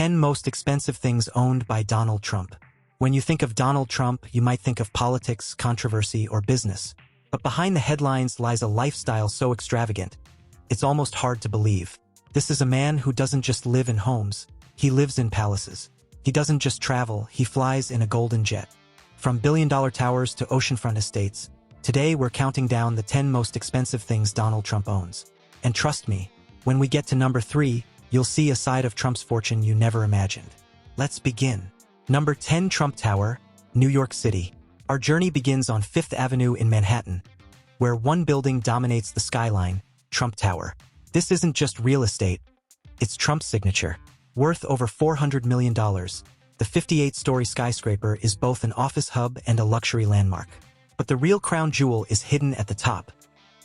10 most expensive things owned by Donald Trump. When you think of Donald Trump, you might think of politics, controversy, or business. But behind the headlines lies a lifestyle so extravagant, it's almost hard to believe. This is a man who doesn't just live in homes, he lives in palaces. He doesn't just travel, he flies in a golden jet. From billion-dollar towers to oceanfront estates, today we're counting down the 10 most expensive things Donald Trump owns. And trust me, when we get to number 3, you'll see a side of Trump's fortune you never imagined. Let's begin. Number 10, Trump Tower, New York City. Our journey begins on Fifth Avenue in Manhattan, where one building dominates the skyline, Trump Tower. This isn't just real estate, it's Trump's signature. Worth over $400 million, the 58-story skyscraper is both an office hub and a luxury landmark. But the real crown jewel is hidden at the top,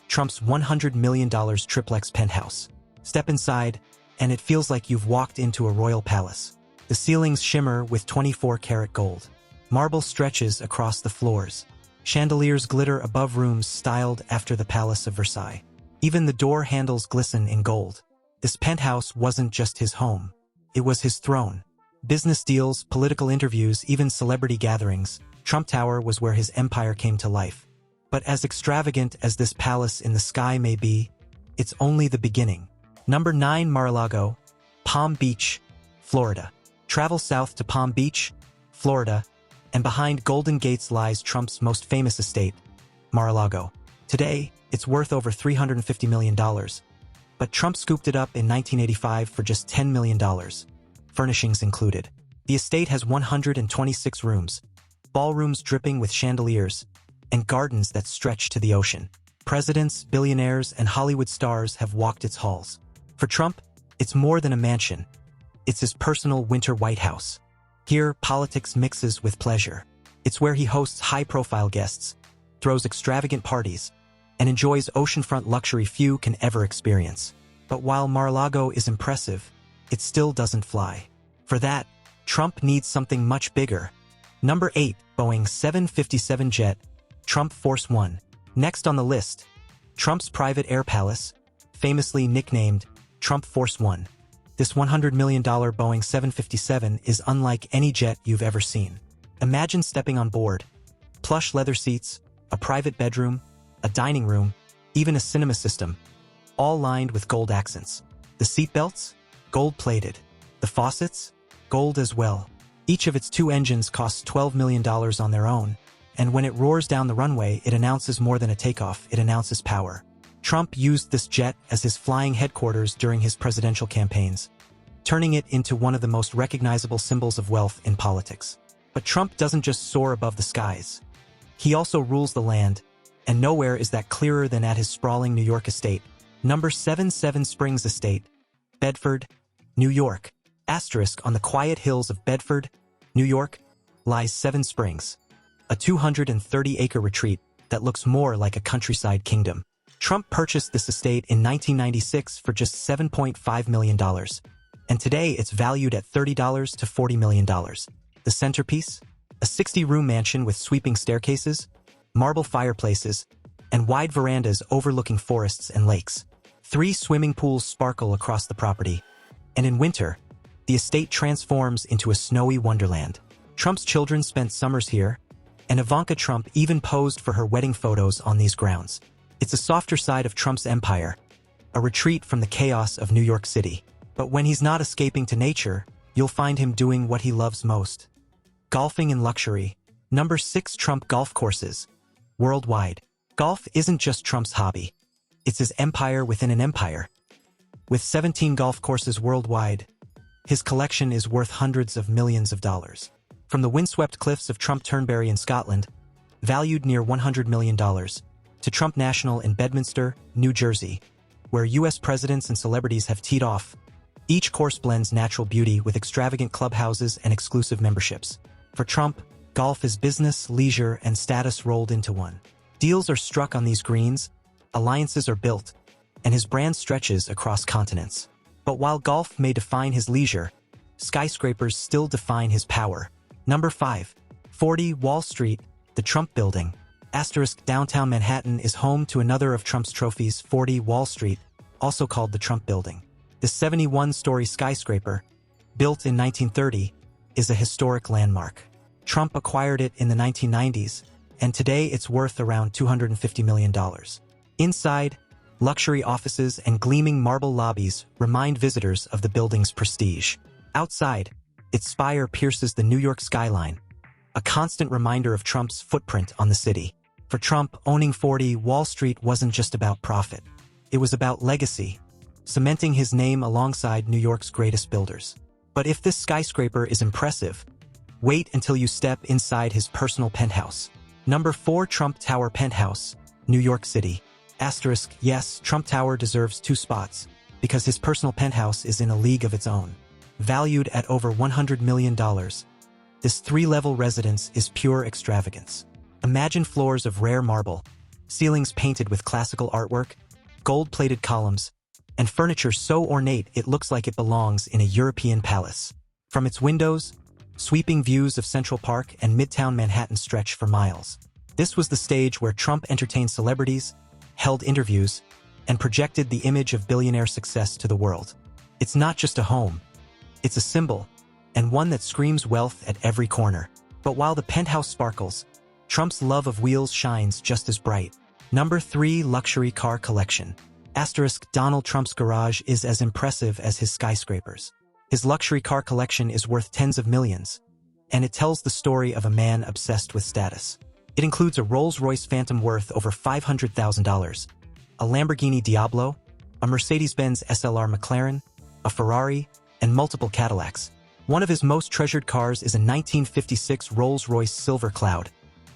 Trump's $100 million triplex penthouse. Step inside, and it feels like you've walked into a royal palace. The ceilings shimmer with 24-karat gold. Marble stretches across the floors. Chandeliers glitter above rooms styled after the Palace of Versailles. Even the door handles glisten in gold. This penthouse wasn't just his home. It was his throne. Business deals, political interviews, even celebrity gatherings, Trump Tower was where his empire came to life. But as extravagant as this palace in the sky may be, it's only the beginning. Number 9, Mar-a-Lago, Palm Beach, Florida. Travel south to Palm Beach, Florida, and behind Golden Gates lies Trump's most famous estate, Mar-a-Lago. Today, it's worth over $350 million, but Trump scooped it up in 1985 for just $10 million, furnishings included. The estate has 126 rooms, ballrooms dripping with chandeliers, and gardens that stretch to the ocean. Presidents, billionaires, and Hollywood stars have walked its halls. For Trump, it's more than a mansion. It's his personal winter White House. Here, politics mixes with pleasure. It's where he hosts high-profile guests, throws extravagant parties, and enjoys oceanfront luxury few can ever experience. But while Mar-a-Lago is impressive, it still doesn't fly. For that, Trump needs something much bigger. Number 8, Boeing 757 jet, Trump Force One. Next on the list, Trump's private air palace, famously nicknamed Trump Force One. This $100 million Boeing 757 is unlike any jet you've ever seen. Imagine stepping on board. Plush leather seats, a private bedroom, a dining room, even a cinema system, all lined with gold accents. The seatbelts? Gold-plated. The faucets? Gold as well. Each of its 2 engines costs $12 million on their own, and when it roars down the runway, it announces more than a takeoff, it announces power. Trump used this jet as his flying headquarters during his presidential campaigns, turning it into one of the most recognizable symbols of wealth in politics. But Trump doesn't just soar above the skies. He also rules the land, and nowhere is that clearer than at his sprawling New York estate. Number 7, Seven Springs Estate, Bedford, New York. Asterisk on the quiet hills of Bedford, New York, lies Seven Springs, a 230-acre retreat that looks more like a countryside kingdom. Trump purchased this estate in 1996 for just $7.5 million, and today it's valued at $30 to $40 million. The centerpiece? A 60-room mansion with sweeping staircases, marble fireplaces, and wide verandas overlooking forests and lakes. 3 swimming pools sparkle across the property, and in winter, the estate transforms into a snowy wonderland. Trump's children spent summers here, and Ivanka Trump even posed for her wedding photos on these grounds. It's a softer side of Trump's empire, a retreat from the chaos of New York City. But when he's not escaping to nature, you'll find him doing what he loves most. Golfing in luxury. Number 6, Trump Golf Courses, worldwide. Golf isn't just Trump's hobby. It's his empire within an empire. With 17 golf courses worldwide, his collection is worth hundreds of millions of dollars. From the windswept cliffs of Trump Turnberry in Scotland, valued near $100 million, to Trump National in Bedminster, New Jersey, where U.S. presidents and celebrities have teed off. Each course blends natural beauty with extravagant clubhouses and exclusive memberships. For Trump, golf is business, leisure, and status rolled into one. Deals are struck on these greens, alliances are built, and his brand stretches across continents. But while golf may define his leisure, skyscrapers still define his power. Number 5, 40 Wall Street, the Trump Building. Asterisk downtown Manhattan is home to another of Trump's trophies, 40 Wall Street, also called the Trump Building. The 71-story skyscraper, built in 1930, is a historic landmark. Trump acquired it in the 1990s, and today it's worth around $250 million. Inside, luxury offices and gleaming marble lobbies remind visitors of the building's prestige. Outside, its spire pierces the New York skyline, a constant reminder of Trump's footprint on the city. For Trump, owning 40 Wall Street wasn't just about profit. It was about legacy, cementing his name alongside New York's greatest builders. But if this skyscraper is impressive, wait until you step inside his personal penthouse. Number 4, Trump Tower Penthouse, New York City. Asterisk, yes, Trump Tower deserves 2 spots, because his personal penthouse is in a league of its own. Valued at over $100 million, this 3-level residence is pure extravagance. Imagine floors of rare marble, ceilings painted with classical artwork, gold-plated columns, and furniture so ornate it looks like it belongs in a European palace. From its windows, sweeping views of Central Park and Midtown Manhattan stretch for miles. This was the stage where Trump entertained celebrities, held interviews, and projected the image of billionaire success to the world. It's not just a home. It's a symbol, and one that screams wealth at every corner. But while the penthouse sparkles, Trump's love of wheels shines just as bright. Number 3, Luxury Car Collection. Asterisk, Donald Trump's garage is as impressive as his skyscrapers. His luxury car collection is worth tens of millions, and it tells the story of a man obsessed with status. It includes a Rolls-Royce Phantom worth over $500,000, a Lamborghini Diablo, a Mercedes-Benz SLR McLaren, a Ferrari, and multiple Cadillacs. One of his most treasured cars is a 1956 Rolls-Royce Silver Cloud,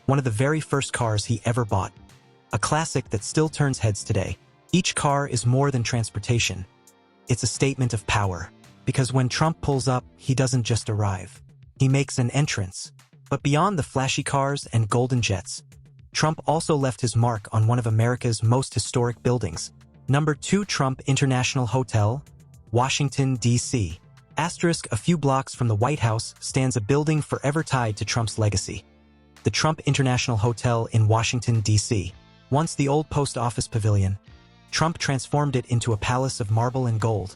one of the very first cars he ever bought. A classic that still turns heads today. Each car is more than transportation. It's a statement of power. Because when Trump pulls up, he doesn't just arrive. He makes an entrance. But beyond the flashy cars and golden jets, Trump also left his mark on one of America's most historic buildings. Number 2, Trump International Hotel, Washington, D.C. Asterisk, a few blocks from the White House stands a building forever tied to Trump's legacy. The Trump International Hotel in Washington, D.C. Once the old post office pavilion, Trump transformed it into a palace of marble and gold,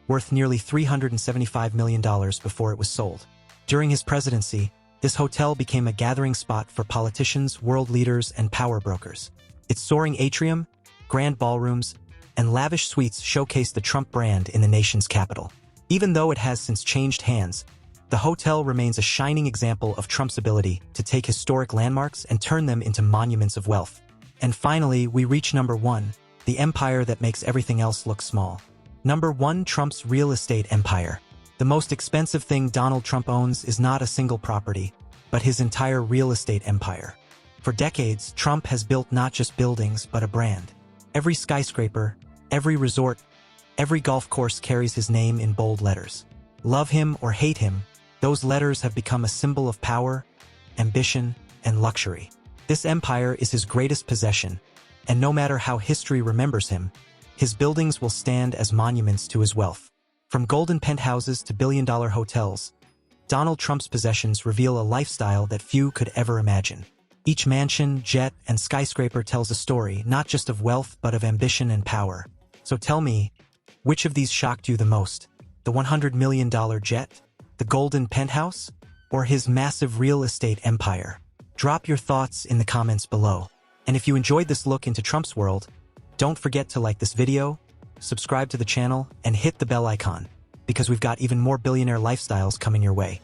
worth nearly $375 million before it was sold. During his presidency, this hotel became a gathering spot for politicians, world leaders, and power brokers. Its soaring atrium, grand ballrooms, and lavish suites showcase the Trump brand in the nation's capital. Even though it has since changed hands, the hotel remains a shining example of Trump's ability to take historic landmarks and turn them into monuments of wealth. And finally, we reach number 1, the empire that makes everything else look small. Number 1, Trump's real estate empire. The most expensive thing Donald Trump owns is not a single property, but his entire real estate empire. For decades, Trump has built not just buildings, but a brand. Every skyscraper, every resort, every golf course carries his name in bold letters. Love him or hate him, those letters have become a symbol of power, ambition, and luxury. This empire is his greatest possession, and no matter how history remembers him, his buildings will stand as monuments to his wealth. From golden penthouses to billion-dollar hotels, Donald Trump's possessions reveal a lifestyle that few could ever imagine. Each mansion, jet, and skyscraper tells a story not just of wealth but of ambition and power. So tell me, which of these shocked you the most? The $100 million jet? The golden penthouse? Or his massive real estate empire? Drop your thoughts in the comments below. And if you enjoyed this look into Trump's world, don't forget to like this video, subscribe to the channel, and hit the bell icon, because we've got even more billionaire lifestyles coming your way.